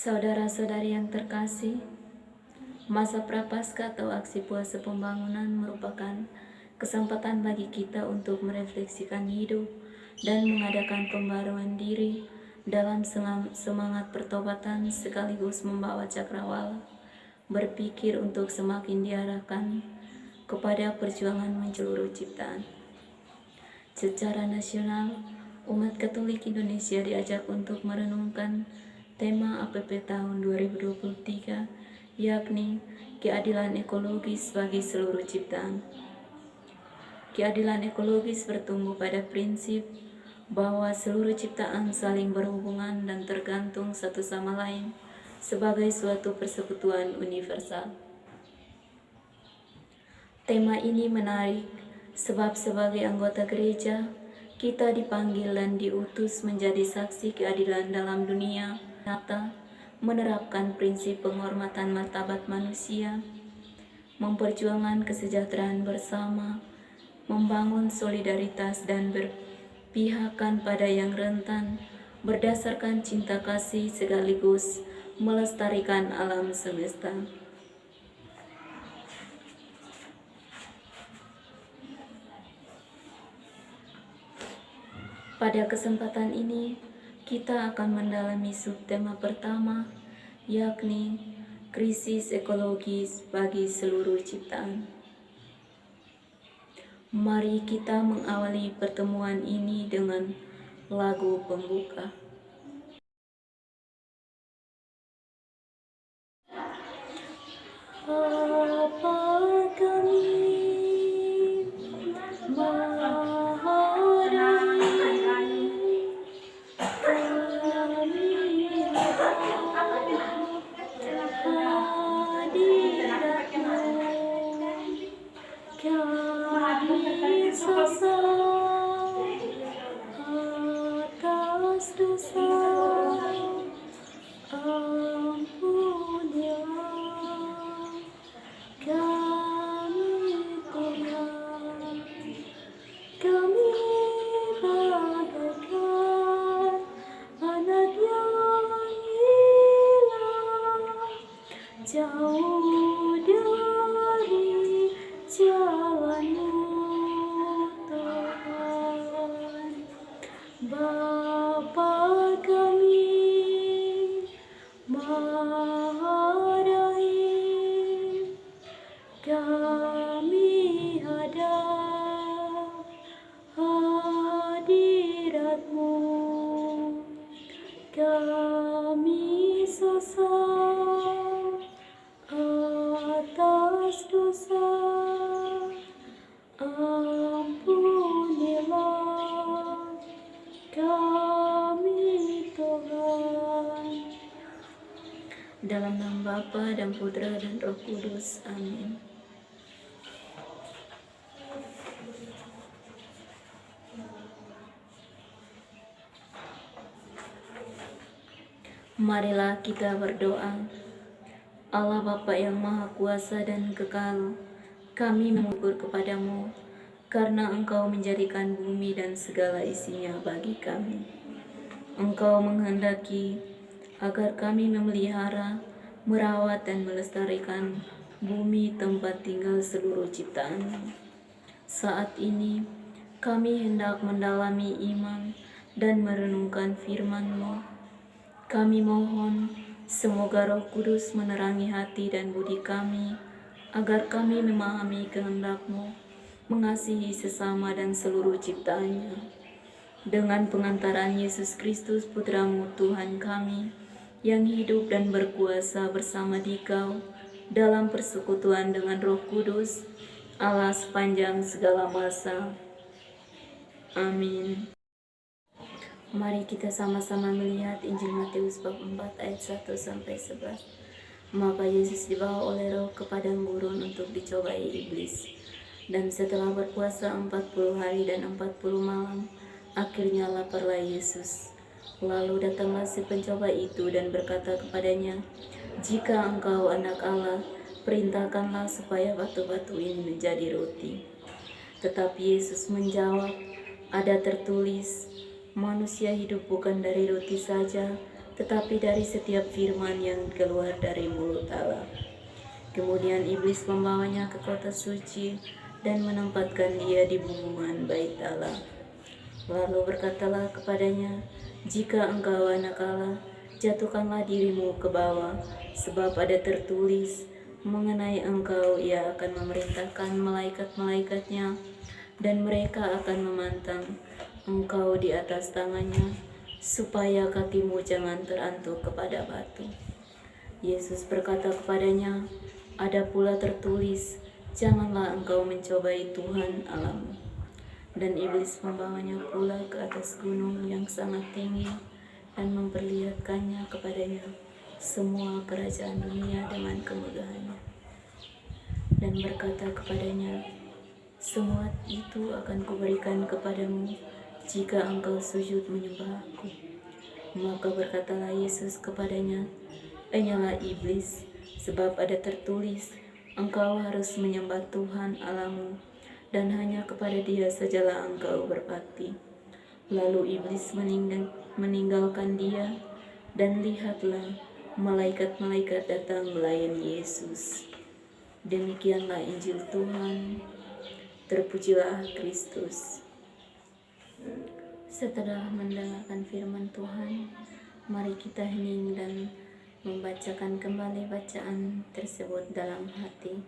Saudara-saudari yang terkasih, masa Prapaskah atau aksi puasa pembangunan merupakan kesempatan bagi kita untuk merefleksikan hidup dan mengadakan pembaruan diri dalam semangat pertobatan sekaligus membawa cakrawala berpikir untuk semakin diarahkan kepada perjuangan menyeluruh ciptaan. Secara nasional, umat Katolik Indonesia diajak untuk merenungkan tema APP tahun 2023, yakni keadilan ekologis bagi seluruh ciptaan. Keadilan ekologis bertumbuh pada prinsip bahwa seluruh ciptaan saling berhubungan dan tergantung satu sama lain sebagai suatu persekutuan universal. Tema ini menarik sebab sebagai anggota gereja, kita dipanggil dan diutus menjadi saksi keadilan dalam dunia nyata, menerapkan prinsip penghormatan martabat manusia, memperjuangkan kesejahteraan bersama, membangun solidaritas dan berpihakan pada yang rentan, berdasarkan cinta kasih sekaligus melestarikan alam semesta. Pada kesempatan ini, kita akan mendalami subtema pertama, yakni krisis ekologis bagi seluruh ciptaan. Mari kita mengawali pertemuan ini dengan lagu pembuka. Bapa kami atas dosa, ampunilah kami Tuhan, kami bagaikan anak yang hilang, jauh dari jalan-Mu Tuhan. Bapa kami Maha Rahim, kami hadap hadirat-Mu, kami sesal atas dosa, ampunilah kami Tuhan. Dalam nama Bapa dan Putra dan Roh Kudus. Amin. Marilah kita berdoa. Allah Bapa yang Maha Kuasa dan Kekal, kami mengukur kepadamu karena Engkau menjadikan bumi dan segala isinya bagi kami. Engkau menghendaki agar kami memelihara, merawat dan melestarikan bumi tempat tinggal seluruh ciptaan. Saat ini kami hendak mendalami iman dan merenungkan firman-Mu. Kami mohon semoga Roh Kudus menerangi hati dan budi kami, agar kami memahami kehendak-Mu, mengasihi sesama dan seluruh ciptaannya. Dengan pengantaran Yesus Kristus Putra-Mu Tuhan kami, yang hidup dan berkuasa bersama Dikau dalam persekutuan dengan Roh Kudus, Allah sepanjang segala masa. Amin. Mari kita sama-sama melihat Injil Matius bab 4 ayat 1-11. Maka Yesus dibawa oleh Roh ke padang gurun untuk dicobai iblis. Dan setelah berpuasa 40 hari dan 40 malam, akhirnya laparlah Yesus. Lalu datanglah si pencoba itu dan berkata kepadanya, "Jika Engkau anak Allah, perintahkanlah supaya batu-batu ini menjadi roti." Tetapi Yesus menjawab, "Ada tertulis, manusia hidup bukan dari roti saja, tetapi dari setiap firman yang keluar dari mulut Allah. Kemudian iblis membawanya ke kota suci dan menempatkan dia di bumbungan bait Allah. Lalu berkatalah kepadanya, "Jika engkau anak Allah, jatuhkanlah dirimu ke bawah, sebab ada tertulis, mengenai engkau ia akan memerintahkan malaikat-malaikatnya, dan mereka akan memantang engkau di atas tangannya, supaya kakimu jangan terantuk kepada batu." Yesus berkata kepadanya, "Ada pula tertulis, janganlah engkau mencobai Tuhan Allahmu." Dan iblis membawanya pula ke atas gunung yang sangat tinggi dan memperlihatkannya kepadanya semua kerajaan dunia dengan kemegahannya. Dan berkata kepadanya, "Semua itu akan kuberikan kepadamu jika engkau sujud menyembah aku." Maka berkatalah Yesus kepadanya, "Enyalah iblis, sebab ada tertulis, engkau harus menyembah Tuhan Allahmu, dan hanya kepada Dia sajalah engkau berbakti." Lalu iblis meninggalkan dia, dan lihatlah, malaikat-malaikat datang melayani Yesus. Demikianlah Injil Tuhan. Terpujilah Kristus. Setelah mendengarkan firman Tuhan, mari kita hening dan membacakan kembali bacaan tersebut dalam hati.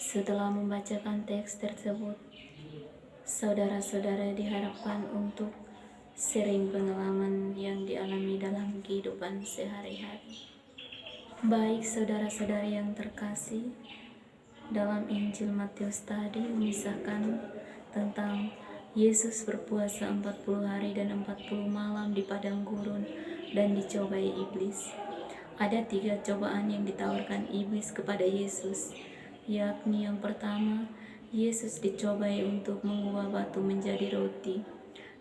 Setelah membacakan teks tersebut, saudara-saudara diharapkan untuk sering pengalaman yang dialami dalam kehidupan sehari-hari. Baik saudara-saudari yang terkasih, dalam Injil Matius tadi mengisahkan tentang Yesus berpuasa 40 hari dan 40 malam di padang gurun dan dicobai iblis. Ada 3 cobaan yang ditawarkan iblis kepada Yesus, yakni yang pertama, Yesus dicobai untuk mengubah batu menjadi roti.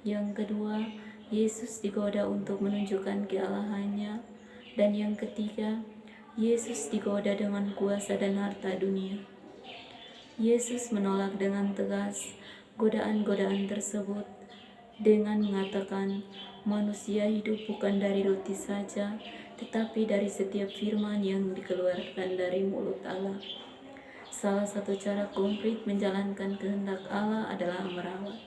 Yang kedua, Yesus digoda untuk menunjukkan kealahannya. Dan yang ketiga, Yesus digoda dengan kuasa dan harta dunia. Yesus menolak dengan tegas godaan-godaan tersebut dengan mengatakan, manusia hidup bukan dari roti saja, tetapi dari setiap firman yang dikeluarkan dari mulut Allah. Salah satu cara konkret menjalankan kehendak Allah adalah merawat,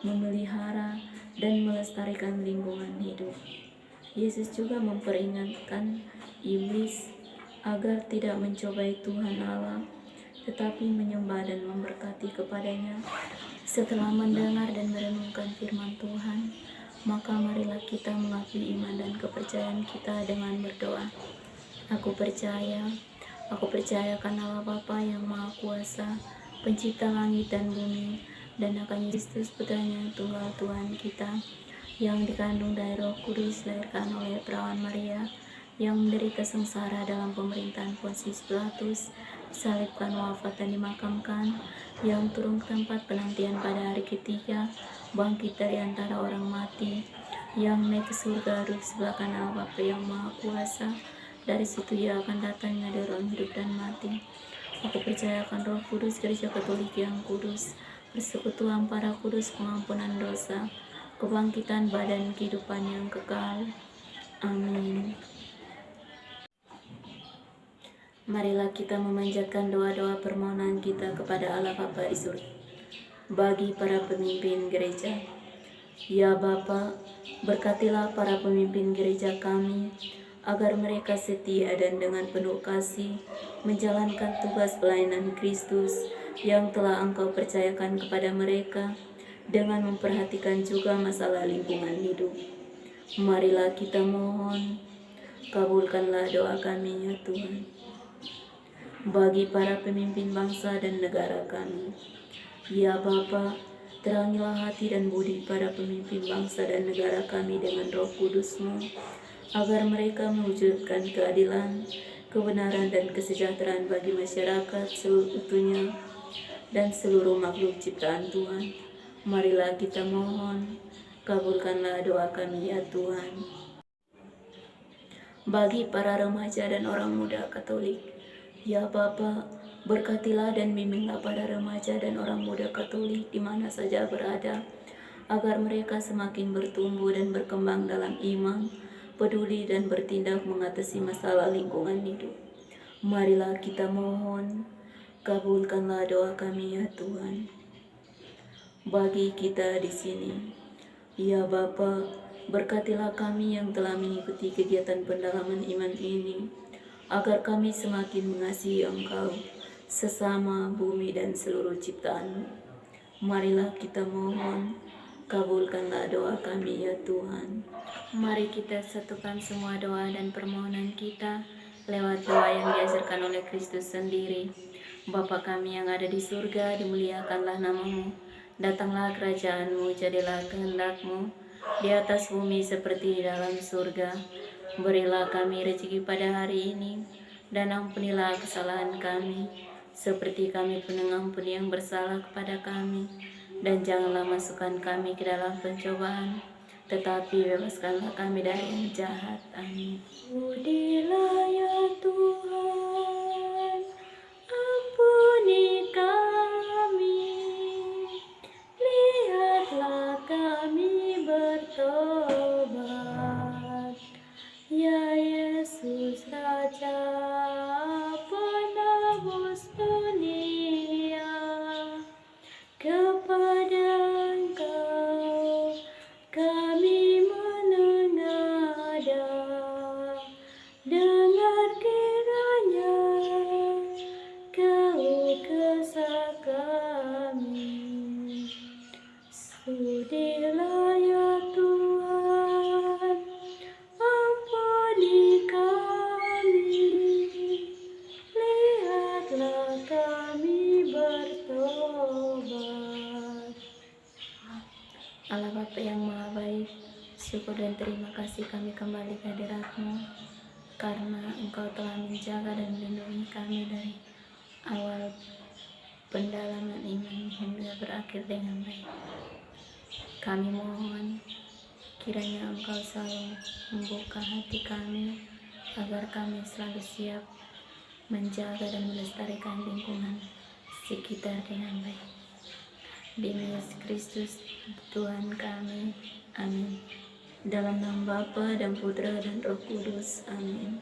memelihara, dan melestarikan lingkungan hidup. Yesus juga memperingatkan iblis agar tidak mencobai Tuhan Allah, tetapi menyembah dan memberkati kepadanya. Setelah mendengar dan merenungkan firman Tuhan, maka marilah kita mengakui iman dan kepercayaan kita dengan berdoa. Aku percayakan Allah Bapa yang Maha Kuasa, Pencipta langit dan bumi, dan akan Kristus Putranya Tunggal Tuhan kita, yang dikandung dari Roh Kudus, dilahirkan oleh perawan Maria, yang menderita sengsara dalam pemerintahan Pontius Pilatus, disalibkan, wafat, dan dimakamkan, yang turun ke tempat penantian pada hari ketiga, bangkit dari antara orang mati, yang naik ke surga duduk sebelah kanan Allah Bapa yang Maha Kuasa. Dari situ Ia akan datang mengadili orang hidup dan mati. Aku percayakan Roh Kudus, Gereja Katolik yang kudus, persekutuan para kudus, pengampunan dosa, kebangkitan badan, kehidupan yang kekal. Amin. Marilah kita memanjatkan doa-doa permohonan kita kepada Allah Bapa di surga. Bagi para pemimpin gereja, ya Bapa, berkatilah para pemimpin gereja kami, agar mereka setia dan dengan penuh kasih menjalankan tugas pelayanan Kristus yang telah Engkau percayakan kepada mereka, dengan memperhatikan juga masalah lingkungan hidup. Marilah kita mohon, kabulkanlah doa kami ya Tuhan. Bagi para pemimpin bangsa dan negara kami, ya Bapa, terangilah hati dan budi para pemimpin bangsa dan negara kami dengan Roh Kudus-Mu, agar mereka mewujudkan keadilan, kebenaran, dan kesejahteraan bagi masyarakat seutuhnya dan seluruh makhluk ciptaan Tuhan. Marilah kita mohon, kabulkanlah doa kami ya Tuhan. Bagi para remaja dan orang muda Katolik, ya Bapa, Berkatilah dan bimbinglah para remaja dan orang muda Katolik di mana saja berada, agar mereka semakin bertumbuh dan berkembang dalam iman, peduli dan bertindak mengatasi masalah lingkungan hidup. Marilah kita mohon, kabulkanlah doa kami ya Tuhan. Bagi kita di sini, ya Bapa, berkatilah kami yang telah mengikuti kegiatan pendalaman iman ini, agar kami semakin mengasihi Engkau, sesama bumi dan seluruh ciptaan. Marilah kita mohon, kabulkanlah doa kami ya Tuhan. Mari kita satukan semua doa dan permohonan kita lewat doa yang diajarkan oleh Kristus sendiri. Bapa kami yang ada di surga, dimuliakanlah namamu. Datanglah kerajaanmu, jadilah kehendak-Mu di atas bumi seperti di dalam surga. Berilah kami rezeki pada hari ini, dan ampunilah kesalahan kami, seperti kami pun mengampuni yang bersalah kepada kami. Dan janganlah masukkan kami ke dalam pencobaan, tetapi bebaskanlah kami dari yang jahat. Amin. Udilah ya Tuhan, ampuni kami, lihatlah kami bertobat. Ya Yesus Raja penebus dunia, kepada Engkau kami menengadah. Dengar kiranya Kau kesah kami. Sudilah ya Tuhan, ampuni kami, lihatlah kami bertobat. Allah Bapa yang Maha Baik, syukur dan terima kasih kami kembali ke hadirat-Mu, karena Engkau telah menjaga dan melindungi kami dari awal pendalaman iman hingga berakhir dengan baik. Kami mohon kiranya Engkau selalu membuka hati kami, agar kami selalu siap menjaga dan melestarikan lingkungan sekitar dengan baik. Demi Yesus Kristus Tuhan kami, amin. Dalam nama Bapa dan Putra dan Roh Kudus, amin.